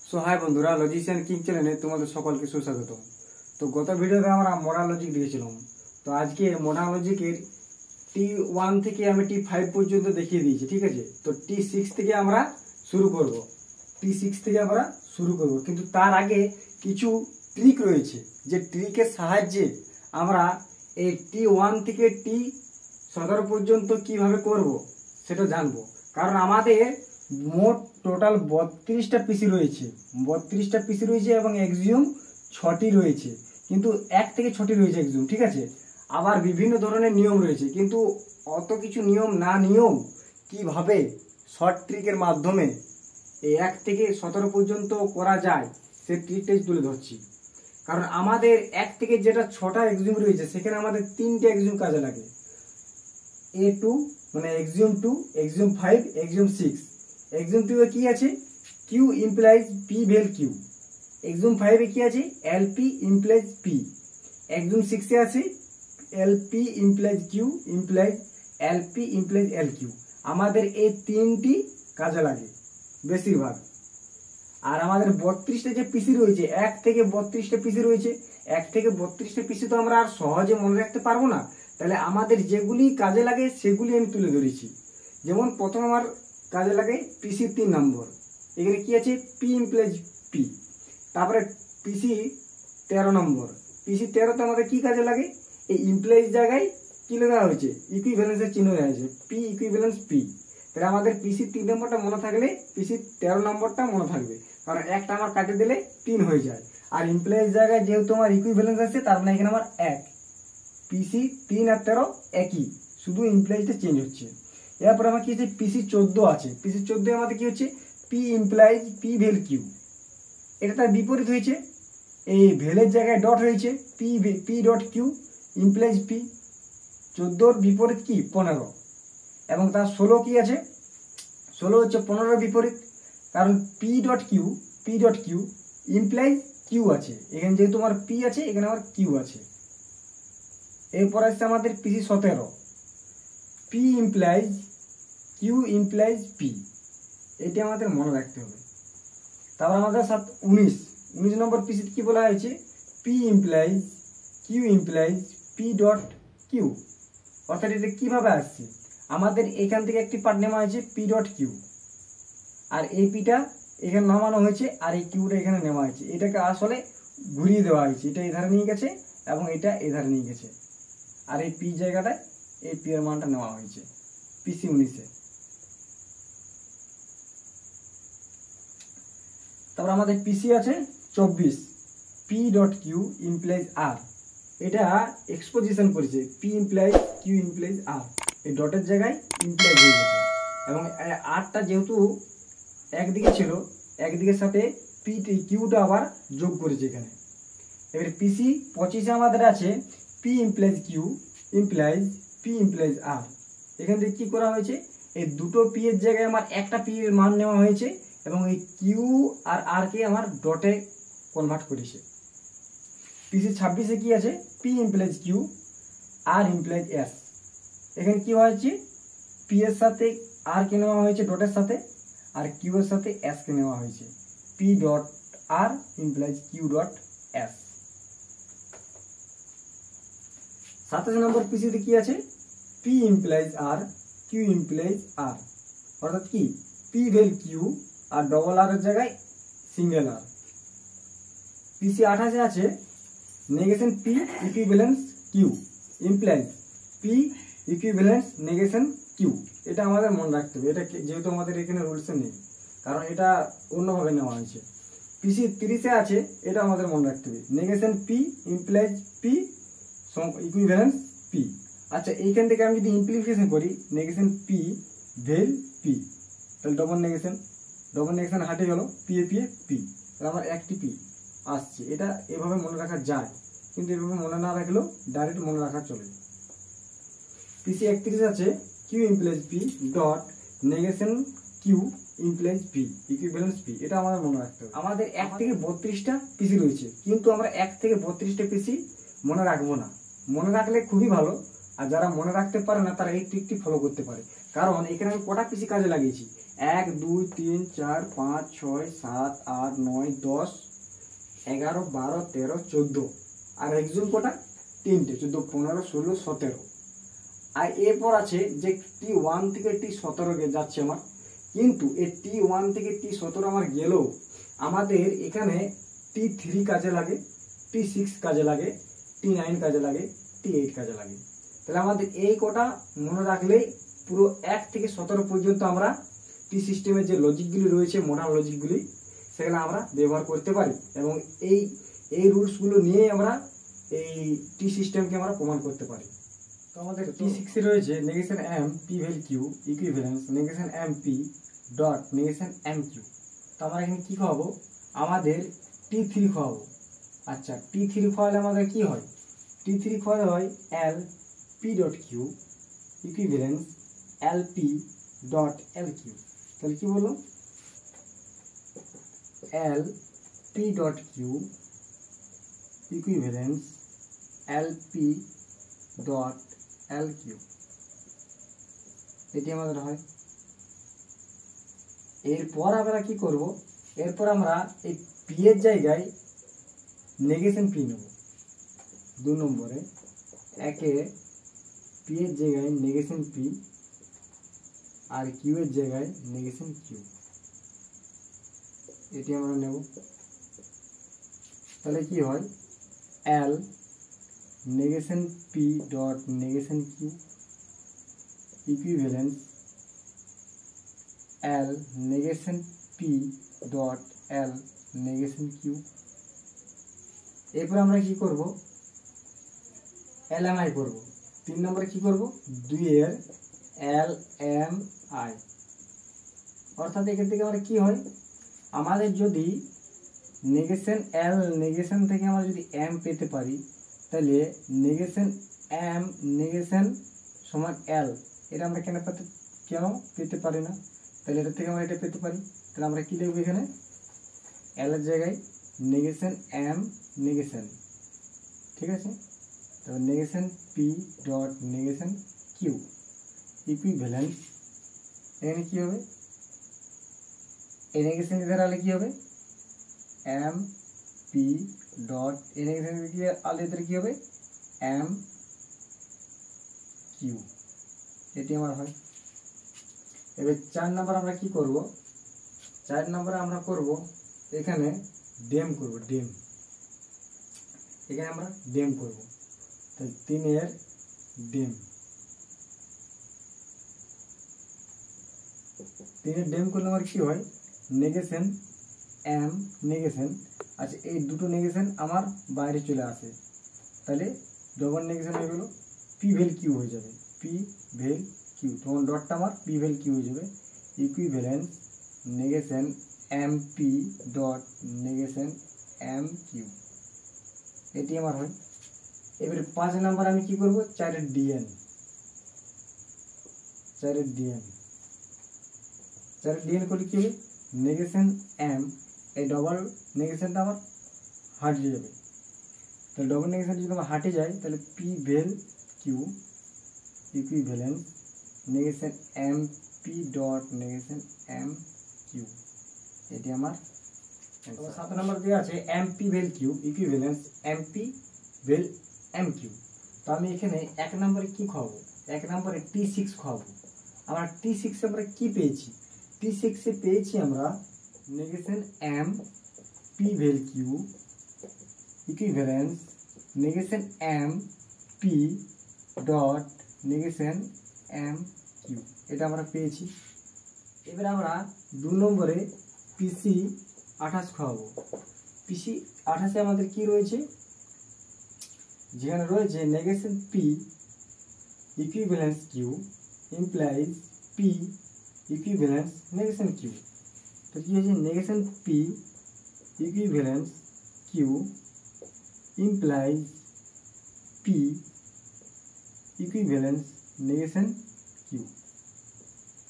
So high বন্ধুরা, লজিশিয়ান king চ্যানেলে তোমাদের সকলকে সুস্বাগত। তো গত ভিডিওতে আমরা মডার্ন লজিক দিয়েছিলাম। তো আজকে মডার্ন লজিকের T1 থেকে আমি T5 পর্যন্ত দেখিয়ে দিয়েছি, ঠিক আছে। তো T6 থেকে আমরা শুরু করব। কিন্তু তার আগে কিছু ট্রিক রয়েছে, যে ট্রিকের সাহায্যে আমরা এই T1 থেকে T17 পর্যন্ত কিভাবে করব সেটা জানবো। কারণ আমাদের মোট টোটাল 32টা পিসি রয়েছে, এবং এক্সিউম 6টি রয়েছে, কিন্তু 1 থেকে 6টি রয়েছে এক্সিউম, ঠিক আছে। আবার বিভিন্ন ধরনের নিয়ম রয়েছে, কিন্তু অত কিছু নিয়ম না নিয়েও কিভাবে শর্ট ট্রিকের মাধ্যমে এই 1 থেকে 17 পর্যন্ত করা যায় সে ট্রিকটাই তুলে ধরছি। কারণ আমাদের 1 থেকে যেটা 6টা এক্সিউম রয়েছে সেখানে আমাদের 3টে এক্সিউম কাজে লাগে। A2 মানে এক্সিউম 2, এক্সিউম 5, এক্সিউম 6। এক্সিউম 2 এ কি আছে? Q ইমপ্লাইজ P ভেল Q। এক্সিউম 5 এ কি আছে? LP implies P। এক্সিউম 6 এ আছে LP implies Q implies LP implies LQ। আমাদের এই তিনটি কাজে লাগে বেশিরভাগ। আর আমাদের 32টা যে পিসি রয়েছে, 1 থেকে 32টা পিসি রয়েছে, 1 থেকে 32টা পিসি তো আমরা আর সহজে মনে রাখতে পারবো না। তাহলে আমাদের যেগুলি কাজে লাগে সেগুলি আমি তুলে ধরেছি। যেমন প্রথম আমার কাজে লাগে পিসি 3 নম্বর। এখানে কি আছে? P implies P. তারপরে পিসি 13 নম্বর। পিসি 13তে আমাদের কি কাজে লাগে? এই ইমপ্লাইজ জায়গায় কি লেখা হয়েছে? ইকুইভ্যালেন্সের চিহ্ন দেওয়া হয়েছে, পি ইকুইভ্যালেন্স পি। তাহলে আমাদের পিসি 3 নম্বরটা মনে থাকলে পিসি 13 নম্বরটা মনে থাকবে, কারণ একটা আমার কাটে দিলে 3 হয়ে যায়। আর ইমপ্লাইজ জায়গায় যেহেতু আমার ইকুইভ্যালেন্স আছে, তার মানে এখানে আমার 1। পিসি 3 আর 13 একই, শুধু ইমপ্লাইজটা চেঞ্জ হচ্ছে। এরপর আমার কি হচ্ছে? পিসি 14 আছে। পিসি 14 আমাদের কি হচ্ছে? P implies P vel Q. এটা তার বিপরীত হয়েছে, এই ভেলের জায়গায় ডট হয়েছে, P dot Q implies P. 14 বিপরীত কি? 15। এবং তার 16 কি আছে? 16 হচ্ছে 15 বিপরীত, কারণ P dot Q implies Q আছে। এখানে যেহেতু আমার পি আছে, এখানে আমার কিউ আছে। এরপর আসছে আমাদের PC 17, P implies Q implies P. এটি আমাদের মনে রাখতে হবে। তারপর আমাদের 19 নম্বর পিসি কি বলা হয়েছে? P implies Q implies P dot Q. অর্থাৎ এটা কিভাবে আসছে? আমাদের এখান থেকে একটি পার্ট নেওয়া হয়েছে পি ডট কিউ, আর এই পিটা এখানে নামানো হয়েছে, আর এই কিউটা এখানে নেওয়া হয়েছে। এটাকে আসলে ঘুরিয়ে দেওয়া হয়েছে, এটা এধারে নিয়ে গেছে এবং এটা এধারে নিয়ে গেছে, আর এই পি জায়গাটায় এই পি এর মানটা নেওয়া হয়েছে পিসি 19-এ। তারপর আমাদের পিসি আছে 24, পি ডট কিউ ইমপ্লাইজ আর। এটা এক্সপোজিশন করেছে, পি ইমপ্লাইজ কিউ ইমপ্লাইজ আর, এই ডটের জায়গায় ইমপ্লাইজ হয়ে গেছে। এবং আরটা যেহেতু একদিকে ছিল, একদিকের সাথে পি কিউটা আবার যোগ করেছে এখানে। এবার পিসি 25-এ আমাদের আছে P implies Q implies P implies R. এখান থেকে কি করা হয়েছে? এই দুটো পি এর জায়গায় আমার একটা পি এর মান নেওয়া হয়েছে, এবং এই কিউ আর আর কে আমার ডটে কনভার্ট করেছে। পিসি 26-এ কি আছে? P implies Q R implies S. এখানে কি হয়েছে? পি এর সাথে আর কে নেওয়া হয়েছে ডটের সাথে, আর কিউ এর সাথে এস কে নেওয়া হয়েছে, P dot R implies Q dot S. 27 নম্বর পিসিতে কি আছে? P implies R Q implies R. অর্থাৎ কি? P vel Q R double R এর জায়গায় সিঙ্গেল আর। পিসি 28-এ আছে negation P equivalence Q implies P equivalence negation Q. এটা আমাদের মনে রাখতে হবে, এটা যেহেতু আমাদের এখানে রুলসে নেই, কারণ এটা অন্যভাবে নেওয়া হয়েছে। পিসি 30-এ আছে, এটা আমাদের মনে রাখতে হবে, negation P implies P equivalence P. আচ্ছা, এইখান থেকে আমি যদি ইমপ্লিকেশন করি, নেগেশন পি ভেল পি, তাহলে ডবল নেগেশন হাটে গেল, পি এ পি, তাহলে আমার একটি পি আসছে। এটা এভাবে মনে রাখা যায়, কিন্তু এভাবে মনে না রাখলেও ডাইরেক্ট মনে রাখা চলে। পিসি 31 আছে Q implies P dot negation Q implies P equivalence P. এটা আমাদের মনে রাখতে হবে। আমাদের 1 থেকে 32টা পিসি রয়েছে, কিন্তু আমরা 1 থেকে 32টা পিসি মনে রাখবো না। মনে রাখলে খুবই ভালো, আর যারা মনে রাখতে পারে না তারা এই ট্রিকটি ফলো করতে পারে। কারণ এখানে আমি কটা পিসি কাজে লাগিয়েছি? 1 2 3 4 5 6 7 8 9 10 11 12 13 14 আর এক্সিউম কোটা তিনটে 14 15 16 17 আর এরপর আছে যে T1 থেকে T17 যাচ্ছে আমার, কিন্তু এই T1 থেকে T17 আমার গেলেও আমাদের এখানে T3 কাজে লাগে, T6 কাজে লাগে, T9 কাজে লাগে, T8 কাজে লাগে। তাহলে আমাদের এই কোটা মনে রাখলেই পুরো 1 থেকে 17 পর্যন্ত আমরা টি সিস্টেমের যে লজিকগুলি রয়েছে, মডার্ন লজিকগুলি, সেগুলো আমরা ব্যবহার করতে পারি এবং এই রুলসগুলো নিয়ে আমরা এই টি সিস্টেমকে আমরা প্রমাণ করতে পারি। তো আমাদের T6 এ রয়েছে negation M P vel Q equivalence negation M P dot negation M Q. তো আমরা এখানে কি খাওয়াবো, আমাদের T3 খাওয়াবো। আচ্ছা, T3 খাওয়ালে আমাদের কি হয়, T3 খাওয়ালে হয় L P dot Q equivalence L P dot L Q. তাহলে কি বললো, L P dot Q equivalence L P dot L Q, এটি আমাদের হয়। এরপর আমরা কি করব, এরপর আমরা এই পি এর জায়গায় নেগেশন পি নেব। 2 নম্বরে একে পি এর জায়গায় নেগেশন পি আর কিউ এর জায়গায় নেগেশন কিউ, এটি আমরা নেব। তাহলে কি হয়, L negation P dot negation Q equivalence L negation P dot L negation Q. এরপর আমরা কি করব, এল এম আই করবো। 3 নম্বরে কি করব, 2 এর এল এম আই, অর্থাৎ এখান থেকে আমরা কি হয়, আমাদের যদি নেগেশন এল নেগেশন থেকে আমরা যদি এম পেতে পারি, তাহলে নেগেশন এম নেগেশন সমান এল, এটা আমরা কেন পেতে পারি না, তাহলে এটা থেকে আমরা এটা পেতে পারি। তাহলে আমরা কি লিখবো, এখানে এল এর জায়গায় নেগেশন এম নেগেশন, ঠিক আছে। তবে negation P dot negation Q equivalence, এখানে কি হবে, এই নেগেশন দ্বারা কি হবে এম পি ডট এই নেগেশন আলাদা কি হবে এম কিউ, এটি আমার হয়। এবার 4 নম্বর আমরা কি করব, 4 নম্বরে আমরা করব এখানে ডেম করব, ডেম, এখানে আমরা ডেম করব। তাহলে 3 এর ডেম, 3 এর ডেম করলে আমার কি হয়, নেগেশন এম নেগেশন, আচ্ছা এই দুটো নেগেশন আমার বাইরে চলে আসে, তাহলে ডবল নেগেশন হয়ে গেল পি ভ্যাল কিউ হয়ে যাবে, পি ভ্যাল কিউ, তখন ডটটা আমার পি ভ্যাল কিউ হয়ে যাবে equivalence negation M P dot negation M Q, এটি আমার হয়। এবারে 5 নম্বর আমি কি করব, 4 এর ডিএন, 4 এর ডিএন, 4 এর ডিএন করলে কি হবে, নেগেশন এম, এই ডবল নেগেশনটা আমার হারিয়ে যাবে, তাহলে ডবল নেগেশন যদি আমার হাটে যায়, তাহলে P vel Q equivalence negation M P dot negation M Q, এটি আমার 7 নম্বর দেওয়া আছে M P vel Q equivalence M P vel M Q. তো আমি এখানে 1 নম্বরে কি খাওয়াবো, 1 নম্বরে T6 খাওয়াবো। আমরা T6 আমরা কি পেয়েছি, T6 এ পেয়েছি আমরা negation M P vel Q equivalence negation M P dot negation M Q, এটা আমরা পেয়েছি। এবার আমরা 2 নম্বরে পিসি 28 খাওয়াবো। পিসি 28 আমাদের কি রয়েছে, যেখানে রয়েছে negation P equivalence Q implies P equivalence negation Q. তো কি হয়েছে, negation P equivalence Q implies P equivalence negation Q,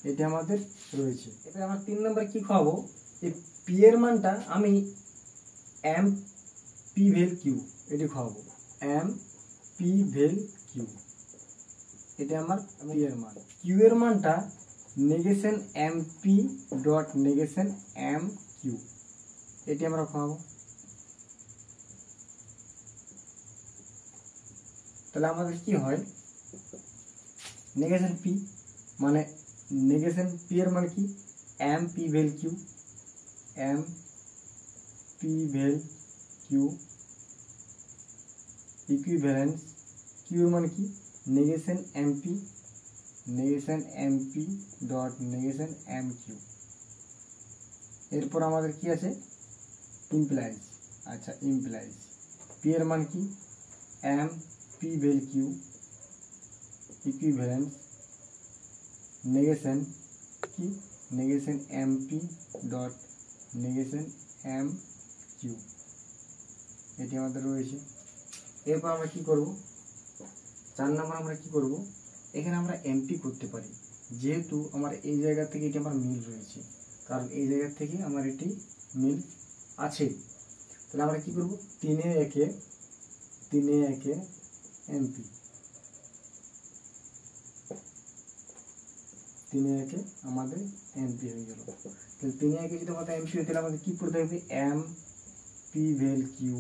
এটা আমাদের রয়েছে। এবার আমরা 3 নম্বরে কি খাওয়াবো, এই পি এর মানটা আমি এম পি ভ্যাল কিউ এটি খাওয়াবো, এম পি ভ্যাল কিউ, এটা আমার পি এর মান। কিউ এর মানটা negation MP dot negation M Q, এটি আমরা পাবো। তাহলে আমাদের কি হয়, নেগেশন পি মানে নেগেশন পি এর মানে কি, M P vel Q, M P vel Q equivalence Q এর মানে কি, negation MP dot negation M Q. এরপর আমাদের কি আছে, ইমপ্লাইজ। আচ্ছা, ইমপ্লাইজ পি এর মান কি, M P vel Q equivalence negation কি, negation MP dot negation M Q, এটি আমাদের রয়েছে। এরপর আমরা কি করব, 4 নম্বর আমরা কি করব, এখানে আমরা এমপি করতে পারি, যেহেতু আমার এই জায়গা থেকে এটি আমার মিল রয়েছে, কারণ এই জায়গা থেকে আমার এটি মিল আছে। তাহলে আমরা কি করব, 3 এ 1 এমপি, 3 এ 1 আমাদের এমপি হয়ে গেল। তাহলে 3 এ 1 যদি আমাদের এমপি হয়, তাহলে আমাদের কি পড়তে হবে, M P vel Q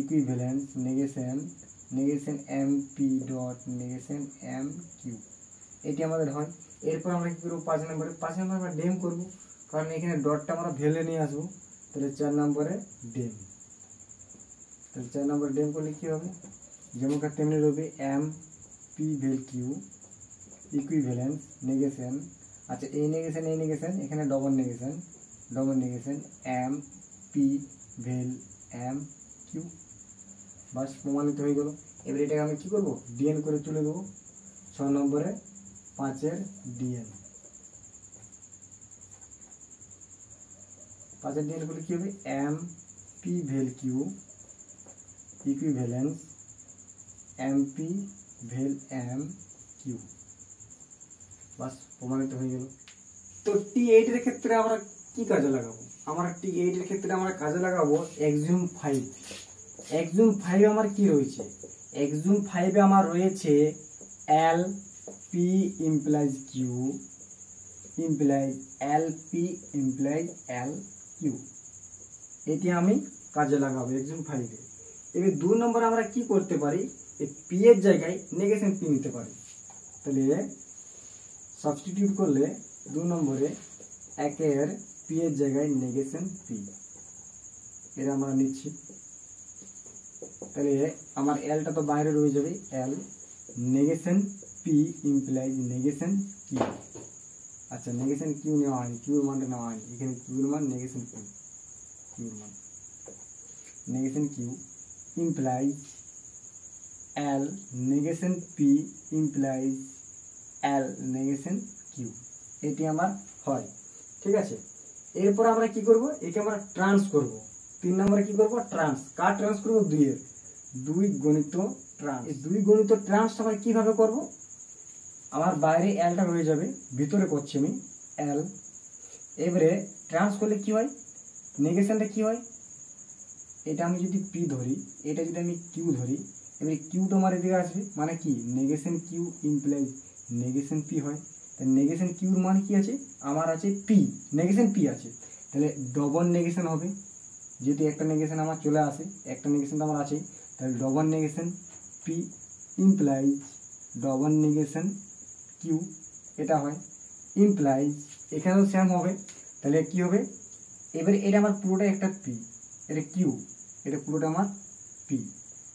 equivalence negation MP dot negation M Q, এটি আমাদের হয়। এরপর আমরা কি করবো, 5 নম্বরে আমরা ডেম করব, কারণ এখানে ডটটা আমরা ভেলে নিয়ে আসবো। তাহলে 4 নম্বরে ডেম, তাহলে 4 নম্বরে ডেম করলে কি হবে, যেমন তেমনি রবে M P vel Q equivalence negation, আচ্ছা এই নেগেশন এখানে ডবল নেগেশন এম পি ভেল এম কিউ, বাস প্রমাণিত হয়ে গেল। এবার এটাকে আমি কি করব, ডিএন করে তুলে দেবো। 6 নম্বরে 5 ডিএন, 5 ডিএন করলে কি হবে, M P vel Q equivalence M P ভেল এম কিউ, বাস প্রমাণিত হয়ে গেল। তো T8 এর ক্ষেত্রে আমরা কি কাজে লাগাবো, আমরা T8 এর ক্ষেত্রে আমরা কাজে লাগাবো এক্সিউম 5। এক্সিউম 5 আমার কি রয়েছে, এক্সিউম 5 এ আমার রয়েছে L P implies Q implies L P implies L Q, এটি আমি কাজে লাগাবো এক্সিউম 5 এ। এবার 2 নম্বরে আমরা কি করতে পারি, এই পি এর জায়গায় নেগেশন পি নিতে পারি। তাহলে সাবস্টিটিউট করলে 2 নম্বরে 1 পি এর জায়গায় নেগেশন পি, এটা আমরা নিচ্ছি। তাহলে আমার এলটা তো বাইরে রয়ে যাবে, L negation P implies negation Q. আচ্ছা, নেগেশন কিউ নেওয়া হয়নি, কিউর মানটা নেওয়া হয়নি, এখানে কিউর মান নেগেশন কিউ, কিউর মান নেগেশন কিউ ইমপ্লাইজ এল নেগেশন পি ইমপ্লাইজ এল নেগেশন কিউ, এটি আমার হয়। ঠিক আছে, এরপর আমরা কি করব, একে আমরা ট্রান্স করব। 3 নম্বরে কি করব, ট্রান্স। কার ট্রান্স করব, 2 গণিত ট্রান্স। এই 2 গণিত ট্রান্স আমরা কিভাবে করব, আমার বাইরে এলটা রয়ে যাবে, ভিতরে করছি আমি এল। এবারে ট্রান্স করলে কি হয়, নেগেশনটা কি হয়, এটা আমি যদি পি ধরি, এটা যদি আমি কিউ ধরি, এবারে কিউটা আমার এদিকে আসবে, মানে কি negation Q implies negation P হয়। তাহলে নেগেশন কিউর মান কি আছে, আমার আছে পি, নেগেশন পি আছে, তাহলে ডবল নেগেশন হবে, যেহেতু একটা নেগেশন আমার চলে আসে, একটা নেগেশন তো আমার আছেই, তাহলে double negation P implies double negation Q, এটা হয় ইমপ্লাইজ। এখানেও সেম হবে, তাহলে কি হবে, এবারে এটা আমার পুরোটা একটা পি, এটা কিউ, এটা পুরোটা আমার পি,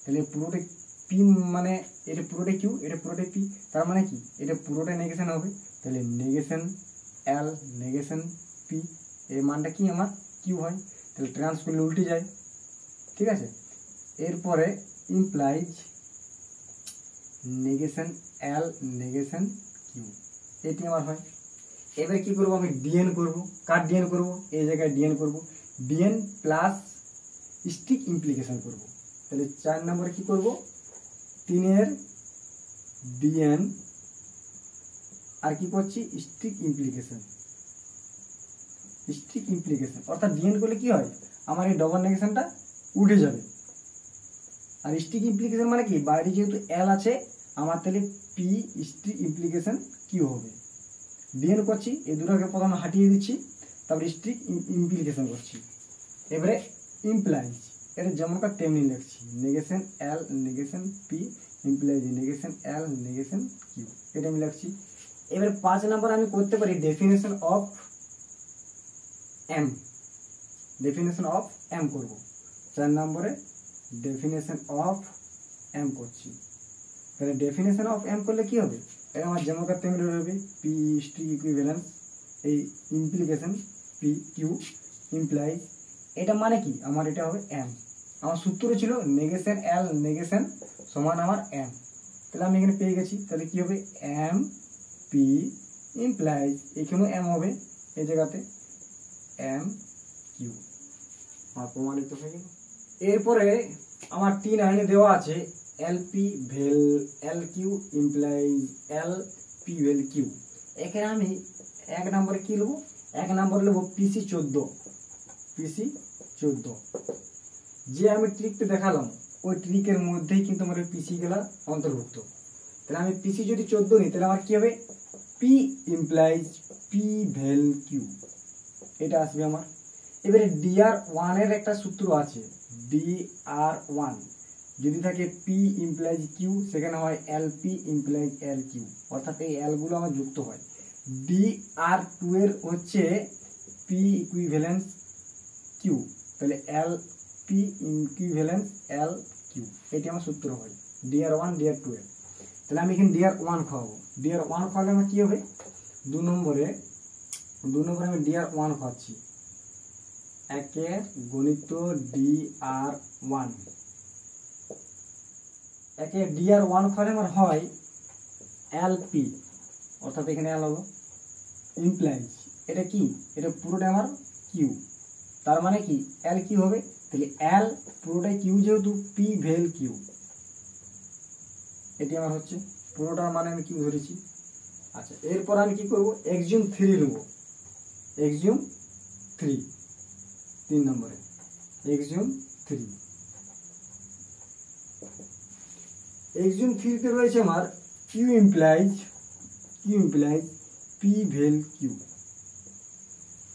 তাহলে পুরোটা পি মানে এটা পুরোটা কিউ, এটা পুরোটা পি, তার মানে কি এটা পুরোটা নেগেশন হবে, তাহলে নেগেশন এল নেগেশন পি, এর মানটা কি আমার কিউ হয়, তাহলে ট্রান্স করলে উল্টে যায়। ঠিক আছে, এরপরে implies negation L negation Q, এটি আমার হয়। এবার কি করব, আমি ডিএন করব। কার ডিএন করব, এই জায়গায় ডিএন করব, ডিএন প্লাস স্টিক ইমপ্লিকেশন করব। তাহলে 4 নম্বরে কি করব, 3 ডিএন আর কি করছি, স্টিক ইমপ্লিকেশন। অর্থাৎ ডিএন করলে কি হয়, আমার এই ডবল নেগেশনটা উঠে যাবে। আর স্টিক ইমপ্লিকেশন মানে কি, বাইরে যেহেতু এল আছে আমার, তাহলে পি স্টিক ইমপ্লিকেশন কিউ হবে। ডিএন করছি, এই দুটোকে প্রথমে হাঁটিয়ে দিচ্ছি, তারপরে স্ট্রিক ইমপ্লিকেশন করছি। এবারে ইমপ্লাইজ, এটা যেমনকার তেমনি লিখছি, negation L negation P implies negation L negation Q, এটা আমি লিখছি। এবারে 5 নম্বর আমি করতে পারি definition of M, definition of M করব। 4 নম্বরে ডেফিনেশন অফ এম করছি। তাহলে ডেফিনেশন অফ এম করলে কি হবে, এটা আমার যেমনকার তেমনি হবে, পি স্ট্রিক ইকুইভ্যালেন্স, এই ইমপ্লিকেশন পি কিউ ইমপ্লাইজ, এটা মানে কি আমার এটা হবে এম। আমার সূত্র ছিল নেগেশন এল নেগেশন সমান আমার এম, তাহলে আমি এখানে পেয়ে গেছি। তাহলে কি হবে এম পি ইমপ্লাইজ, এখানেও এম হবে এই জায়গাতে এম কিউ, আমার প্রমাণিত হয়ে গেল। এরপরে আমার 3 লাইনে দেওয়া আছে L P vel L Q implies L P vel Q. এখানে আমি 1 নম্বরে কি নেবো, 1 নম্বরে নেবো পিসি 14, পিসি 14। যে আমি ট্রিকটা দেখালাম ওই ট্রিকের মধ্যেই কিন্তু আমার পিসি গুলা অন্তর্ভুক্ত। তাহলে আমি পিসি যদি 14 নিই তাহলে আমার কি হবে P implies P vel Q, এটা আসবে আমার। এবারে ডিআর ওয়ান এর একটা সূত্র আছে, ডিআর ওয়ান যদি থাকে পি ইমপ্লাইজ কিউ, সেখানে হয় L P implies L Q, অর্থাৎ এই এল গুলো আমার যুক্ত হয়। ডিআর টু এর হচ্ছে পি ইকুইভ্যালেন্স কিউ, তাহলে L P equivalence L Q, এটি আমার সূত্র হয় ডিআর ওয়ান ডিআর টু এর। তাহলে আমি এখানে ডিআর ওয়ান খাওয়াবো, ডিআর ওয়ান খাওয়ালে আমার কি হবে, 2 নম্বরে আমি ডিআর ওয়ান খাওয়াচ্ছি, একে গণিত ডিআর ওয়ান, একে ডিআর ওয়ান খাওয়ালে আমার হয় এল পি, অর্থাৎ এখানে এল হলো ইমপ্লাইজ, এটা কি, এটা পুরোটা আমার কিউ, তার মানে কি এল কিউ হবে, তাহলে এল পুরোটাই কিউ যেহেতু পি ভেল কিউ, এটি আমার হচ্ছে পুরোটার মানে আমি কিউ ধরেছি। আচ্ছা এরপর আমি কি করব, এক্সিউম 3 নেব, এক্সিউম 3, 3 নম্বরে এক্সিউম 3, এক্সিউম 3 তে রয়েছে আমার Q implies P vel Q,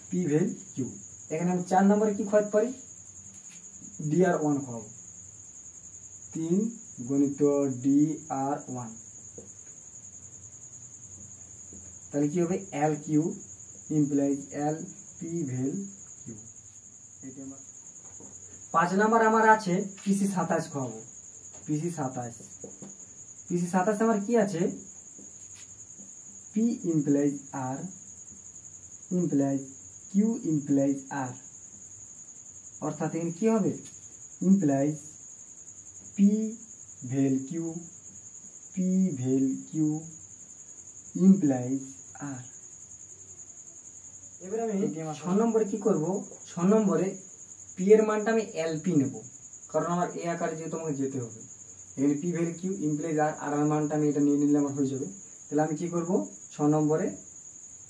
P vel Q. এখানে আমি 4 নম্বরে কি খাওয়াতে পারি, ডিআর ওয়ান খাওয়াবো, 3 গণিত ডিআর ওয়ান, তাহলে কি হবে L Q implies L P vel Q, এটি আমার। 5 নম্বর আমার আছে পিসি 27 খাওয়াবো, পিসি 27 আমার কি আছে, P implies R implies Q implies R, অর্থাৎ এখানে কি হবে implies P vel Q implies R. এবারে আমি 6 নম্বরে কি করব, 6 নম্বরে পি এর মানটা আমি এলপি নেব, কারণ আমার এ আকারে যেহেতু আমাকে যেতে হবে, এখানে পি ভেল কিউ ইমপ্লাইজ আর, আর এর মানটা আমি এটা নিয়ে নিলে আমার হয়ে যাবে। তাহলে আমি কি করব, 6 নম্বরে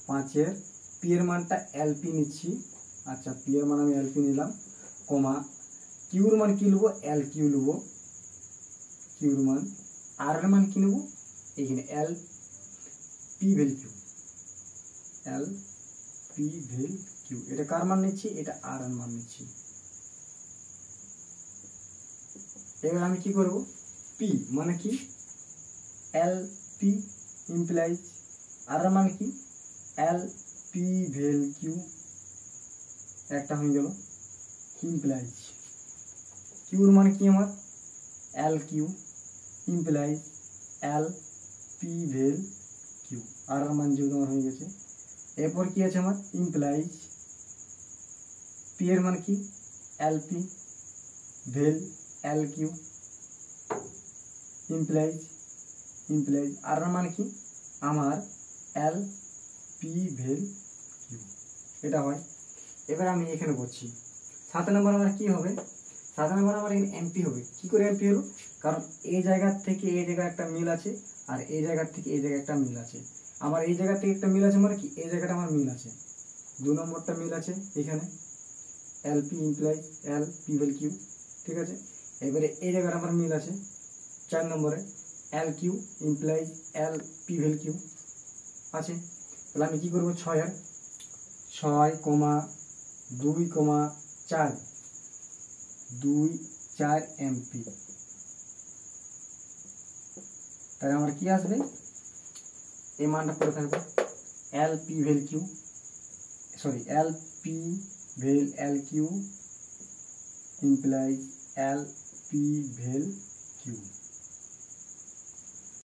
5 এর পি এর মানটা এলপি নিচ্ছি, আচ্ছা পি এর মান আমি এলপি নিলাম, কমা কিউর মান কি নেবো এল কিউ নেবো, কিউর মান, আর এর মান কি নেবো এখানে এল পি ভেল কিউ, এল পি ভেল কিউ, এটা কার মান নিচ্ছি, এটা আর এর মান নিচ্ছি। এবার আমি কি করব, পি মানে কি এল পি ইমপ্লাইজ, আর এর মানে কি এল পি ভেল কিউ, একটা হয়ে গেল ইমপ্লাইজ, কিউর মানে কি আমার L Q implies L P vel Q, আর এর মান যেহেতু আমার হয়ে গেছে। এরপর কি আছে আমার ইমপ্লাইজ পি এর মান কি এল P vel L Q implies আর এর মান কি আমার এল পি ভেল কিউ, এটা হয়। এবার আমি এখানে করছি 7 নম্বর আমার কি হবে, 7 নম্বর আমার এখানে এমপি হবে। কি করে এমপি হলো, কারণ এই জায়গা থেকে এই জায়গায় একটা মিল আছে, আর এই জায়গা থেকে এই জায়গায় একটা মিল আছে। আমার এই জায়গা থেকে একটা মিল আছে মানে কি এই জায়গাটা আমার মিল আছে, 2 নম্বরটা মিল আছে এখানে L P implies L P vel Q, ঠিক আছে। এবারে এই জায়গাটা আমার মিল আছে 4 নম্বরে L Q implies L P vel Q আছে। তাহলে আমি কি করবো 6.2,4 এমপি। তাহলে আমার কি আসবে, এই মানটা পড়ে থাকবে এলপি ভেল কিউ, সরি এলপি ভেল এল কিউ ইমপ্লাইজ এলপি ভেল কিউ।